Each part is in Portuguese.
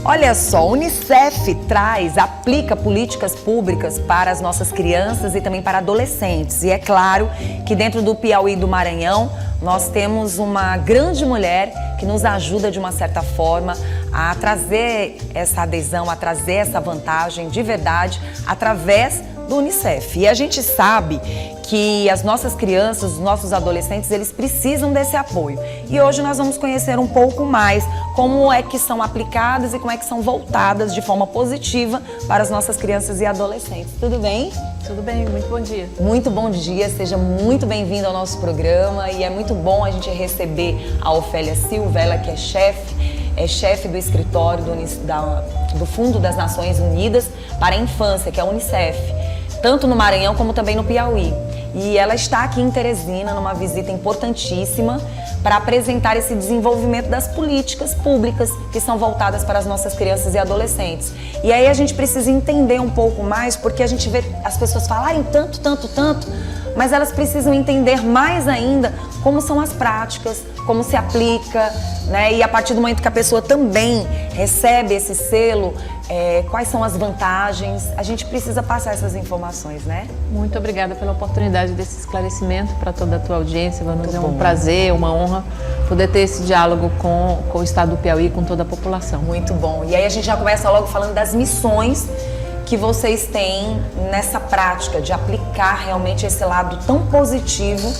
Olha só, a Unicef aplica políticas públicas para as nossas crianças e também para adolescentes. E é claro que dentro do Piauí e do Maranhão, nós temos uma grande mulher que nos ajuda de uma certa forma a trazer essa adesão, a trazer essa vantagem de verdade através do Unicef. E a gente sabe que as nossas crianças, os nossos adolescentes, eles precisam desse apoio. E hoje nós vamos conhecer um pouco mais como é que são aplicadas e como é que são voltadas de forma positiva para as nossas crianças e adolescentes. Tudo bem? Tudo bem, muito bom dia. Muito bom dia, seja muito bem-vindo ao nosso programa e é muito bom a gente receber a Ofélia Silva, ela que é chefe do escritório do Fundo das Nações Unidas para a Infância, que é a Unicef, tanto no Maranhão como também no Piauí. E ela está aqui em Teresina numa visita importantíssima para apresentar esse desenvolvimento das políticas públicas que são voltadas para as nossas crianças e adolescentes. E aí a gente precisa entender um pouco mais, porque a gente vê as pessoas falarem tanto, mas elas precisam entender mais ainda como são as práticas, como se aplica, né? E a partir do momento que a pessoa também recebe esse selo, quais são as vantagens, a gente precisa passar essas informações, né? Muito obrigada pela oportunidade desse esclarecimento para toda a tua audiência, Vanus. É um prazer, uma honra poder ter esse diálogo com o estado do Piauí, com toda a população. Muito bom. E aí a gente já começa logo falando das missões que vocês têm nessa prática de aplicar realmente esse lado tão positivo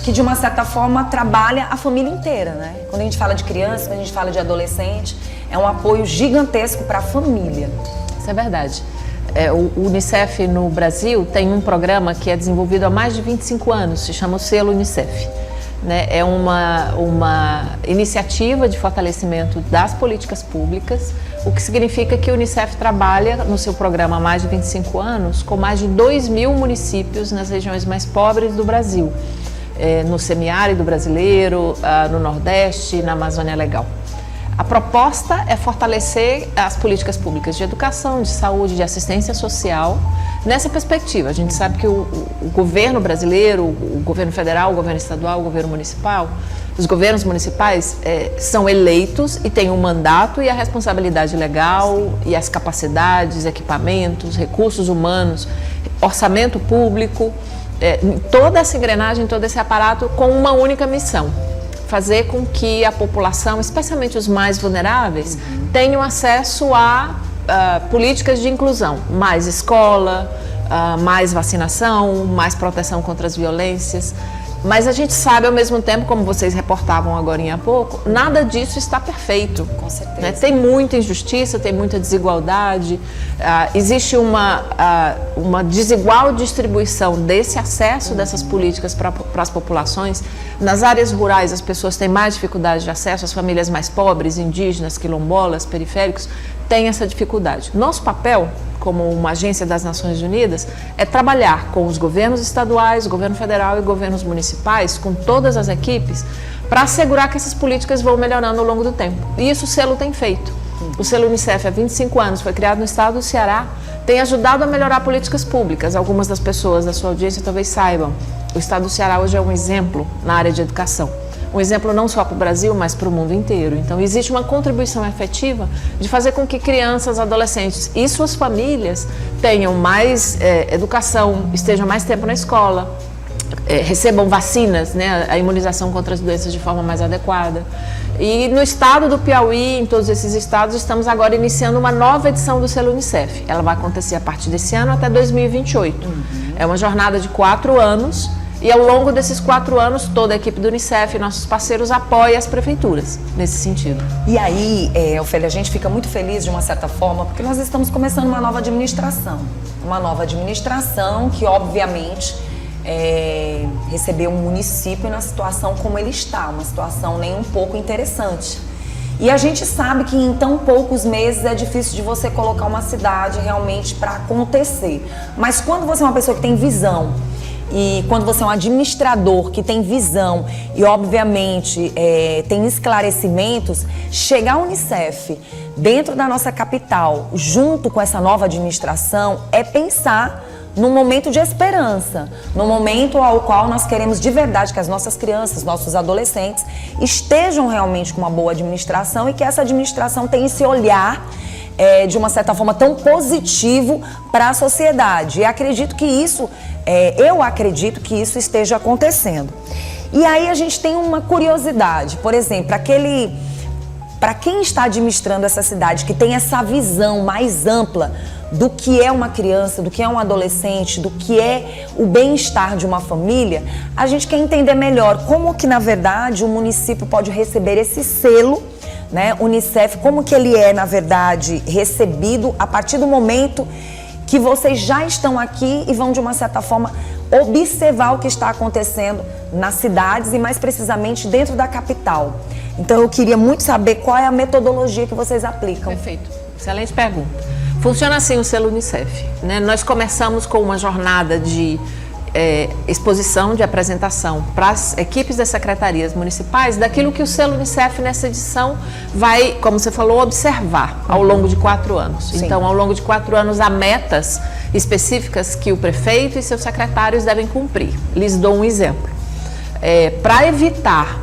que de uma certa forma trabalha a família inteira, né? Quando a gente fala de criança, quando a gente fala de adolescente, é um apoio gigantesco para a família. Isso é verdade. O Unicef no Brasil tem um programa que é desenvolvido há mais de 25 anos, se chama o Selo Unicef. Né? É uma iniciativa de fortalecimento das políticas públicas, o que significa que o Unicef trabalha no seu programa há mais de 25 anos com mais de 2.000 municípios nas regiões mais pobres do Brasil. No semiárido brasileiro, no Nordeste, na Amazônia Legal. A proposta é fortalecer as políticas públicas de educação, de saúde, de assistência social. Nessa perspectiva, a gente sabe que o governo brasileiro, o governo federal, o governo estadual, o governo municipal, os governos municipais são eleitos e têm um mandato e a responsabilidade legal e as capacidades, equipamentos, recursos humanos, orçamento público, toda essa engrenagem, todo esse aparato com uma única missão: fazer com que a população, especialmente os mais vulneráveis, tenham acesso a políticas de inclusão, mais escola, mais vacinação, mais proteção contra as violências. Mas a gente sabe ao mesmo tempo, como vocês reportavam agora há pouco, nada disso está perfeito. Com certeza. Né? Tem muita injustiça, tem muita desigualdade, existe uma desigual distribuição desse acesso dessas políticas para as populações. Nas áreas rurais as pessoas têm mais dificuldade de acesso, as famílias mais pobres, indígenas, quilombolas, periféricos, têm essa dificuldade. Nosso papel, como uma agência das Nações Unidas, é trabalhar com os governos estaduais, governo federal e governos municipais, com todas as equipes, para assegurar que essas políticas vão melhorando ao longo do tempo. E isso o selo tem feito. O selo Unicef há 25 anos, foi criado no estado do Ceará, tem ajudado a melhorar políticas públicas. Algumas das pessoas da sua audiência talvez saibam. O estado do Ceará hoje é um exemplo na área de educação. Um exemplo não só para o Brasil, mas para o mundo inteiro. Então, existe uma contribuição efetiva de fazer com que crianças, adolescentes e suas famílias tenham mais educação, estejam mais tempo na escola, recebam vacinas, né, a imunização contra as doenças de forma mais adequada. E no estado do Piauí, em todos esses estados, estamos agora iniciando uma nova edição do Selo Unicef. Ela vai acontecer a partir desse ano até 2028. É uma jornada de 4 anos. E ao longo desses 4 anos, toda a equipe do Unicef e nossos parceiros apoia as prefeituras nesse sentido. E aí, Ofélia, a gente fica muito feliz de uma certa forma, porque nós estamos começando uma nova administração. Uma nova administração que, obviamente, recebeu um município na situação como ele está, uma situação nem um pouco interessante. E a gente sabe que em tão poucos meses é difícil de você colocar uma cidade realmente para acontecer. Mas quando você é uma pessoa que tem visão, e quando você é um administrador que tem visão e, obviamente, tem esclarecimentos, chegar à Unicef dentro da nossa capital, junto com essa nova administração, é pensar num momento de esperança, num momento ao qual nós queremos de verdade que as nossas crianças, nossos adolescentes estejam realmente com uma boa administração e que essa administração tenha esse olhar de uma certa forma, tão positivo para a sociedade. E acredito que isso, eu acredito que isso esteja acontecendo. E aí a gente tem uma curiosidade, por exemplo, para quem está administrando essa cidade, que tem essa visão mais ampla do que é uma criança, do que é um adolescente, do que é o bem-estar de uma família, a gente quer entender melhor como que, na verdade, o município pode receber esse selo, né, Unicef, como que ele é, na verdade, recebido a partir do momento que vocês já estão aqui e vão, de uma certa forma, observar o que está acontecendo nas cidades e, mais precisamente, dentro da capital. Então, eu queria muito saber qual é a metodologia que vocês aplicam. Perfeito. Excelente pergunta. Funciona assim o selo Unicef, né? Nós começamos com uma jornada de exposição, de apresentação para as equipes das secretarias municipais daquilo que o selo Unicef nessa edição vai, como você falou, observar ao longo de 4 anos. Sim. Então, ao longo de 4 anos, há metas específicas que o prefeito e seus secretários devem cumprir. Lhes dou um exemplo. Para evitar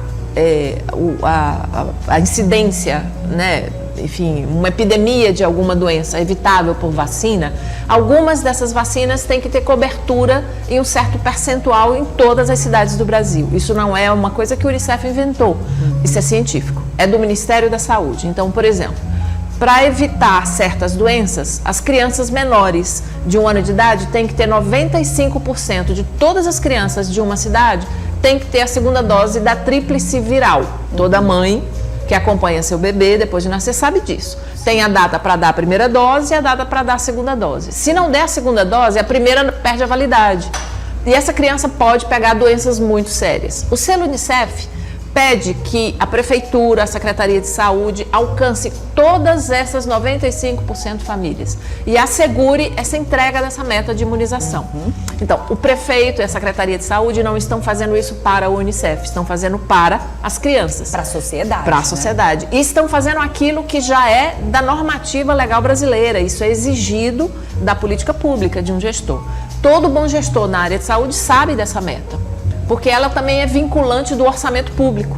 a incidência, né, enfim, uma epidemia de alguma doença evitável por vacina, algumas dessas vacinas têm que ter cobertura em um certo percentual em todas as cidades do Brasil. Isso não é uma coisa que o Unicef inventou, isso é científico, é do Ministério da Saúde. Então, por exemplo, para evitar certas doenças, as crianças menores de 1 ano de idade têm que ter 95% de todas as crianças de uma cidade tem que ter a segunda dose da tríplice viral. Toda mãe que acompanha seu bebê depois de nascer sabe disso. Tem a data para dar a primeira dose e a data para dar a segunda dose. Se não der a segunda dose, a primeira perde a validade. E essa criança pode pegar doenças muito sérias. O selo Unicef pede que a Prefeitura, a Secretaria de Saúde alcance todas essas 95% famílias e assegure essa entrega dessa meta de imunização. Então, o prefeito e a Secretaria de Saúde não estão fazendo isso para o Unicef, estão fazendo para as crianças. Para a sociedade. Para a sociedade. E estão fazendo aquilo que já é da normativa legal brasileira. Isso é exigido da política pública de um gestor. Todo bom gestor na área de saúde sabe dessa meta, porque ela também é vinculante do orçamento público.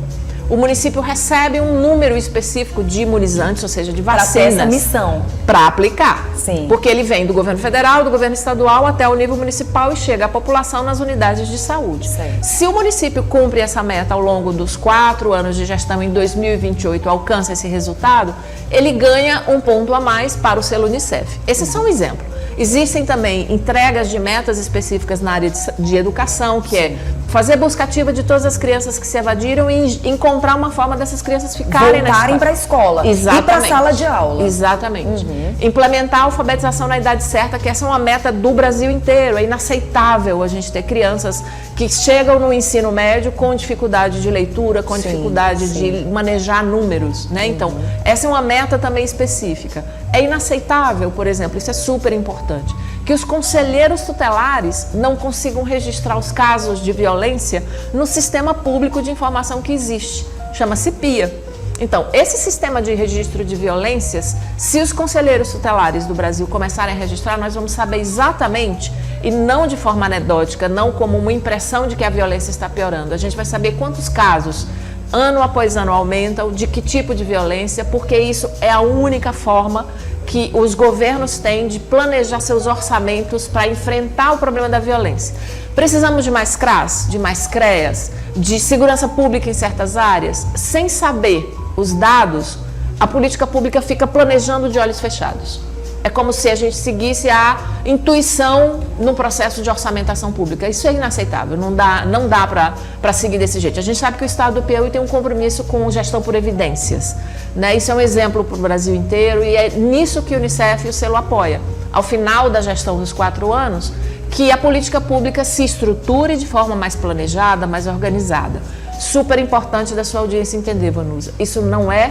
O município recebe um número específico de imunizantes, ou seja, de vacinas. Para ter essa missão. Para aplicar. Sim. Porque ele vem do governo federal, do governo estadual até o nível municipal e chega à população nas unidades de saúde. Certo. Se o município cumpre essa meta ao longo dos 4 anos de gestão, em 2028 alcança esse resultado, ele ganha um ponto a mais para o selo Unicef. Esses são um exemplo. Existem também entregas de metas específicas na área de educação, que é fazer busca ativa de todas as crianças que se evadiram e encontrar uma forma dessas crianças voltarem para a escola. Exatamente. E para a sala de aula. Exatamente. Implementar a alfabetização na idade certa, que essa é uma meta do Brasil inteiro. É inaceitável a gente ter crianças que chegam no ensino médio com dificuldade de leitura, com dificuldade de manejar números, né? Então, essa é uma meta também específica. É inaceitável, por exemplo, isso é super importante, que os conselheiros tutelares não consigam registrar os casos de violência no sistema público de informação que existe. Chama-se PIA. Então, esse sistema de registro de violências, se os conselheiros tutelares do Brasil começarem a registrar, nós vamos saber exatamente, e não de forma anedótica, não como uma impressão de que a violência está piorando. A gente vai saber quantos casos, ano após ano, aumentam, de que tipo de violência, porque isso é a única forma que os governos têm de planejar seus orçamentos para enfrentar o problema da violência. Precisamos de mais CRAS, de mais CREAS, de segurança pública em certas áreas. Sem saber os dados, a política pública fica planejando de olhos fechados. É como se a gente seguisse a intuição no processo de orçamentação pública. Isso é inaceitável, não dá para seguir desse jeito. A gente sabe que o Estado do Piauí tem um compromisso com gestão por evidências, né? Isso é um exemplo para o Brasil inteiro e é nisso que o Unicef e o selo apoia. Ao final da gestão dos 4 anos, que a política pública se estruture de forma mais planejada, mais organizada. Super importante da sua audiência entender, Vanusa. Isso não é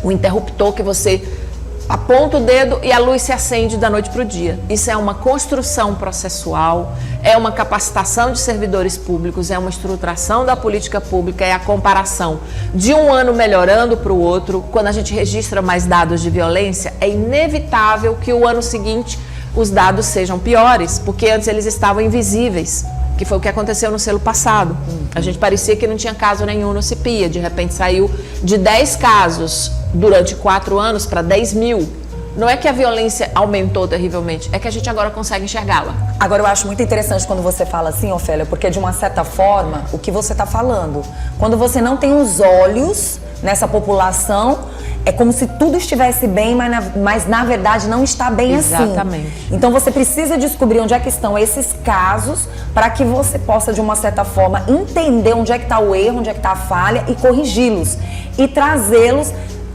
o interruptor que você aponta o dedo e a luz se acende da noite para o dia. Isso é uma construção processual, é uma capacitação de servidores públicos, é uma estruturação da política pública, é a comparação de um ano melhorando para o outro. Quando a gente registra mais dados de violência, é inevitável que o ano seguinte os dados sejam piores, porque antes eles estavam invisíveis, que foi o que aconteceu no selo passado. A gente parecia que não tinha caso nenhum no CIPIA, de repente saiu de 10 casos durante 4 anos para 10 mil. Não é que a violência aumentou terrivelmente, é que a gente agora consegue enxergá-la. Agora, eu acho muito interessante quando você fala assim, Ofélia, porque de uma certa forma, o que você está falando, quando você não tem os olhos nessa população, é como se tudo estivesse bem, mas na verdade não está bem assim. Exatamente. Então você precisa descobrir onde é que estão esses casos para que você possa, de uma certa forma, entender onde é que está o erro, onde é que está a falha e corrigi-los. E trazê-los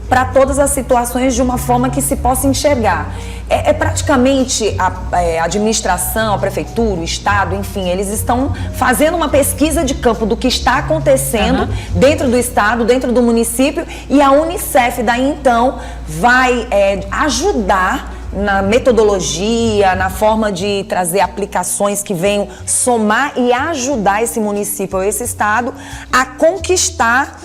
para todas as situações de uma forma que se possa enxergar. Praticamente a administração, a prefeitura, o Estado, enfim, eles estão fazendo uma pesquisa de campo do que está acontecendo dentro do Estado, dentro do município, e a Unicef daí então vai ajudar na metodologia, na forma de trazer aplicações que venham somar e ajudar esse município ou esse estado a conquistar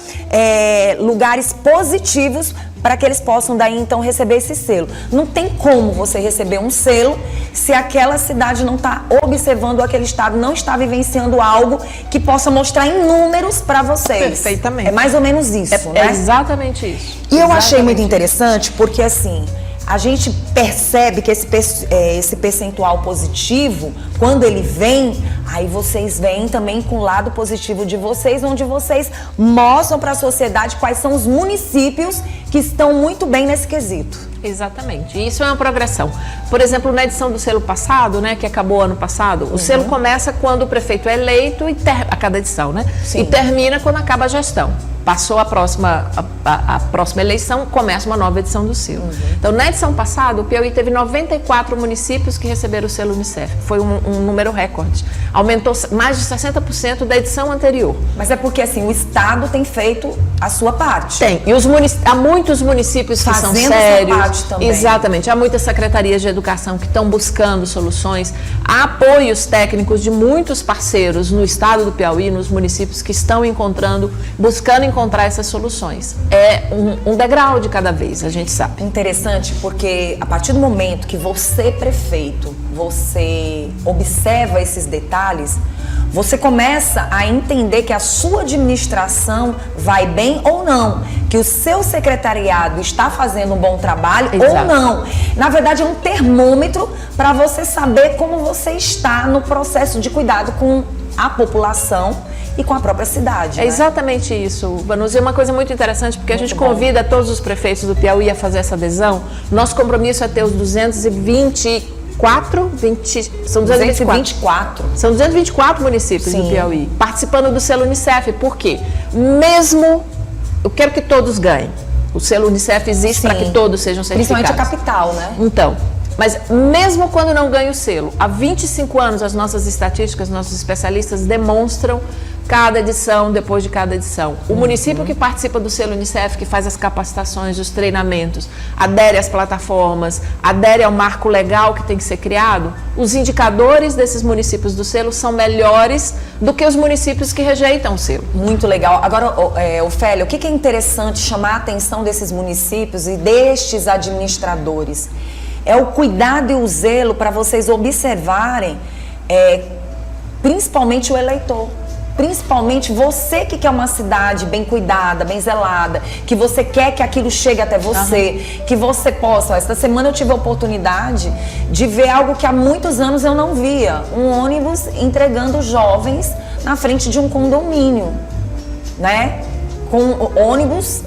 lugares positivos para que eles possam daí então receber esse selo. Não tem como você receber um selo se aquela cidade não está observando, aquele estado não está vivenciando algo que possa mostrar em números para vocês. Perfeitamente. É mais ou menos isso, né? É exatamente isso. E eu achei muito interessante porque assim, a gente percebe que esse percentual positivo, quando ele vem, aí vocês vêm também com o lado positivo de vocês, onde vocês mostram para a sociedade quais são os municípios que estão muito bem nesse quesito. Exatamente. E isso é uma progressão. Por exemplo, na edição do selo passado, né, que acabou ano passado, o selo começa quando o prefeito é eleito a cada edição, né? Sim. E termina quando acaba a gestão. Passou a próxima eleição, começa uma nova edição do selo. Então, na edição passada, o Piauí teve 94 municípios que receberam o selo Unicef. Foi um número recorde. Aumentou mais de 60% da edição anterior. Mas é porque, assim, o Estado tem feito a sua parte. Tem. E há muitos municípios que são sérios. Fazendo sua parte também. Exatamente. Há muitas secretarias de educação que estão buscando soluções. Há apoios técnicos de muitos parceiros no estado do Piauí, nos municípios que estão buscando encontrar essas soluções. É um degrau de cada vez, a gente sabe. Interessante, porque a partir do momento que você, prefeito, você observa esses detalhes, você começa a entender que a sua administração vai bem ou não, que o seu secretariado está fazendo um bom trabalho ou não. Na verdade, é um termômetro para você saber como você está no processo de cuidado com a população e com a própria cidade. É exatamente isso, Vanusa. É uma coisa muito interessante, porque a gente convida todos os prefeitos do Piauí a fazer essa adesão. Nosso compromisso é ter os 224 municípios do Piauí participando do selo Unicef. Por quê? Eu quero que todos ganhem. O selo Unicef existe para que todos sejam certificados. Principalmente a capital, né? Então, mas mesmo quando não ganha o selo, há 25 anos as nossas estatísticas, nossos especialistas demonstram cada edição, depois de cada edição. O município que participa do selo Unicef, que faz as capacitações, os treinamentos, adere às plataformas, adere ao marco legal que tem que ser criado, os indicadores desses municípios do selo são melhores do que os municípios que rejeitam o selo. Muito legal. Agora, Ofélia, o que é interessante chamar a atenção desses municípios e destes administradores? É o cuidado e o zelo para vocês observarem, principalmente o eleitor. Principalmente você que quer uma cidade bem cuidada, bem zelada, que você quer que aquilo chegue até você, que você possa. Esta semana eu tive a oportunidade de ver algo que há muitos anos eu não via. Um ônibus entregando jovens na frente de um condomínio, né? Com ônibus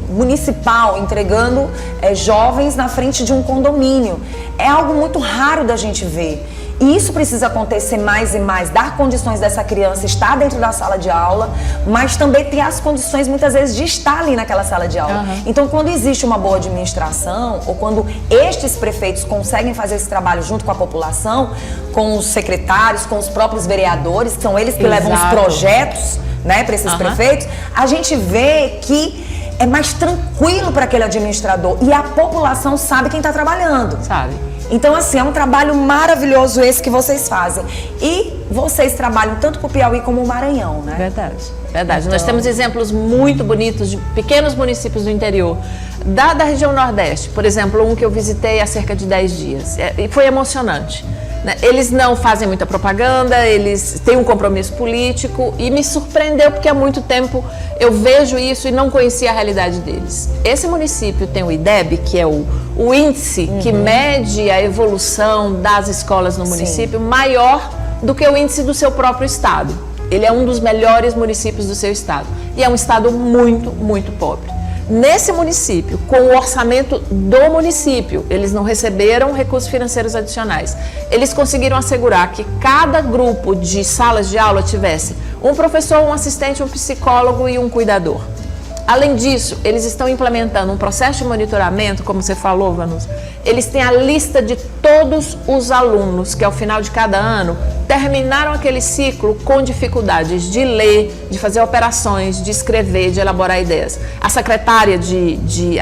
municipal entregando jovens na frente de um condomínio. É algo muito raro da gente ver. E isso precisa acontecer mais e mais, dar condições dessa criança estar dentro da sala de aula, mas também ter as condições, muitas vezes, de estar ali naquela sala de aula. Então, quando existe uma boa administração, ou quando estes prefeitos conseguem fazer esse trabalho junto com a população, com os secretários, com os próprios vereadores, que são eles que levam os projetos, né, para esses prefeitos, a gente vê que é mais tranquilo para aquele administrador e a população sabe quem está trabalhando. Sabe. Então, assim, é um trabalho maravilhoso esse que vocês fazem. E vocês trabalham tanto para o Piauí como o Maranhão, né? Verdade, verdade. Então, nós temos exemplos muito bonitos de pequenos municípios do interior. Da região Nordeste, por exemplo, um que eu visitei há cerca de 10 dias. E foi emocionante. né? Eles não fazem muita propaganda, eles têm um compromisso político e me surpreendeu porque há muito tempo eu vejo isso e não conhecia a realidade deles. Esse município tem o IDEB, que é o índice que mede a evolução das escolas no município, maior do que o índice do seu próprio estado. Ele é um dos melhores municípios do seu estado e é um estado muito, muito pobre. Nesse município, com o orçamento do município, eles não receberam recursos financeiros adicionais. Eles conseguiram assegurar que cada grupo de salas de aula tivesse um professor, um assistente, um psicólogo e um cuidador. Além disso, eles estão implementando um processo de monitoramento, como você falou, Vanusa. Eles têm a lista de todos os alunos que, ao final de cada ano, terminaram aquele ciclo com dificuldades de ler, de fazer operações, de escrever, de elaborar ideias. A secretária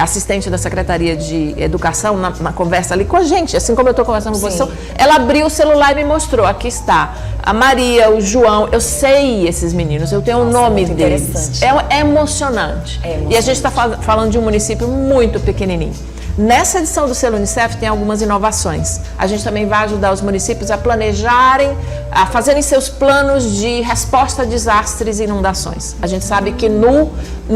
assistente da Secretaria de Educação, na conversa ali com a gente, assim como eu estou conversando com você, ela abriu o celular e me mostrou, aqui está, a Maria, o João, eu sei esses meninos, eu tenho o nome deles. É emocionante. E a gente está falando de um município muito pequenininho. Nessa edição do Selo Unicef tem algumas inovações. A gente também vai ajudar os municípios a planejarem, a fazerem seus planos de resposta a desastres e inundações. A gente sabe que no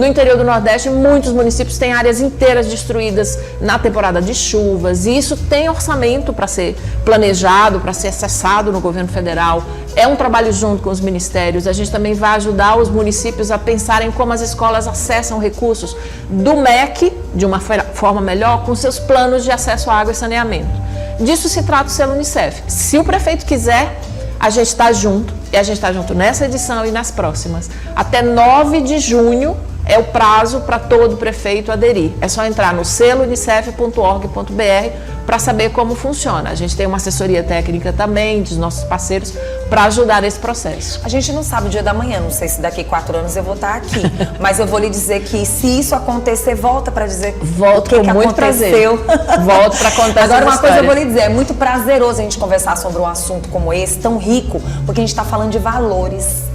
interior do Nordeste, muitos municípios têm áreas inteiras destruídas na temporada de chuvas, e isso tem orçamento para ser planejado, para ser acessado no governo federal. É um trabalho junto com os ministérios. A gente também vai ajudar os municípios a pensarem como as escolas acessam recursos do MEC, de uma forma melhor, com seus planos de acesso à água e saneamento. Disso se trata o Selo Unicef. Se o prefeito quiser, a gente está junto, e a gente está junto nessa edição e nas próximas. Até 9 de junho é o prazo para todo prefeito aderir. É só entrar no selounicef.org.br para saber como funciona. A gente tem uma assessoria técnica também dos nossos parceiros para ajudar nesse processo. A gente não sabe o dia da manhã, não sei se daqui 4 anos eu vou estar aqui, mas eu vou lhe dizer que se isso acontecer, volta para dizer volto o que muito aconteceu. Volto para contar Agora, uma história. coisa eu vou lhe dizer, é muito prazeroso a gente conversar sobre um assunto como esse, tão rico, porque a gente está falando de valores.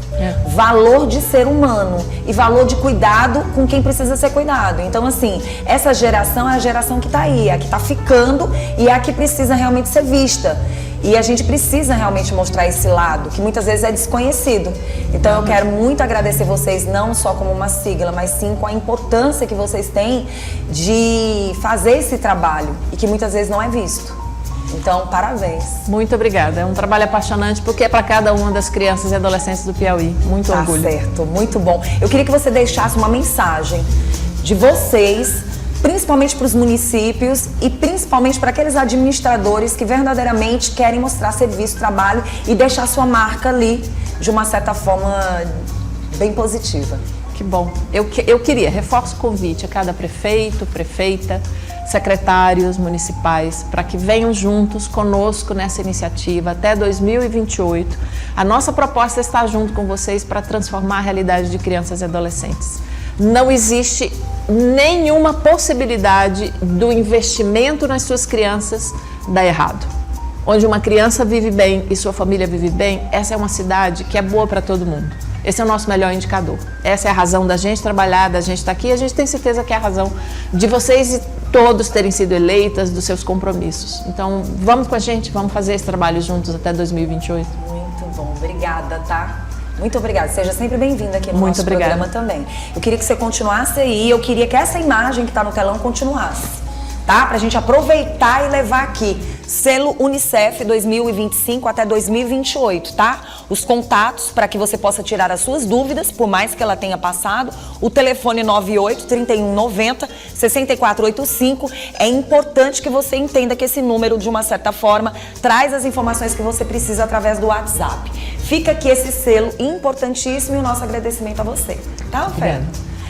Valor de ser humano e valor de cuidado com quem precisa ser cuidado. Então, assim, essa geração é a geração que está aí, a que está ficando e a que precisa realmente ser vista. E a gente precisa realmente mostrar esse lado, que muitas vezes é desconhecido. Então, eu quero muito agradecer vocês, não só como uma sigla, mas sim com a importância que vocês têm de fazer esse trabalho e que muitas vezes não é visto. Então, parabéns. Muito obrigada. É um trabalho apaixonante porque é para cada uma das crianças e adolescentes do Piauí. Muito orgulho. Tá certo, muito bom. Eu queria que você deixasse uma mensagem de vocês, principalmente para os municípios e principalmente para aqueles administradores que verdadeiramente querem mostrar serviço, trabalho e deixar sua marca ali de uma certa forma bem positiva. Que bom. Eu queria, reforço o convite a cada prefeito, prefeita, secretários municipais, para que venham juntos conosco nessa iniciativa até 2028. A nossa proposta é estar junto com vocês para transformar a realidade de crianças e adolescentes. Não existe nenhuma possibilidade do investimento nas suas crianças dar errado. Onde uma criança vive bem e sua família vive bem, essa é uma cidade que é boa para todo mundo. Esse é o nosso melhor indicador. Essa é a razão da gente trabalhar, da gente estar aqui. E a gente tem certeza que é a razão de vocês e todos terem sido eleitas dos seus compromissos. Então, vamos com a gente, vamos fazer esse trabalho juntos até 2028. Muito bom, obrigada, tá? Muito obrigada, seja sempre bem-vinda aqui no nosso programa também. Eu queria que você continuasse aí, eu queria que essa imagem que está no telão continuasse, tá? Pra gente aproveitar e levar aqui. Selo Unicef 2025 até 2028, tá? Os contatos para que você possa tirar as suas dúvidas, por mais que ela tenha passado. O telefone 98-3190-6485. É importante que você entenda que esse número, de uma certa forma, traz as informações que você precisa através do WhatsApp. Fica aqui esse selo importantíssimo e o nosso agradecimento a você. Tá, Ofélia?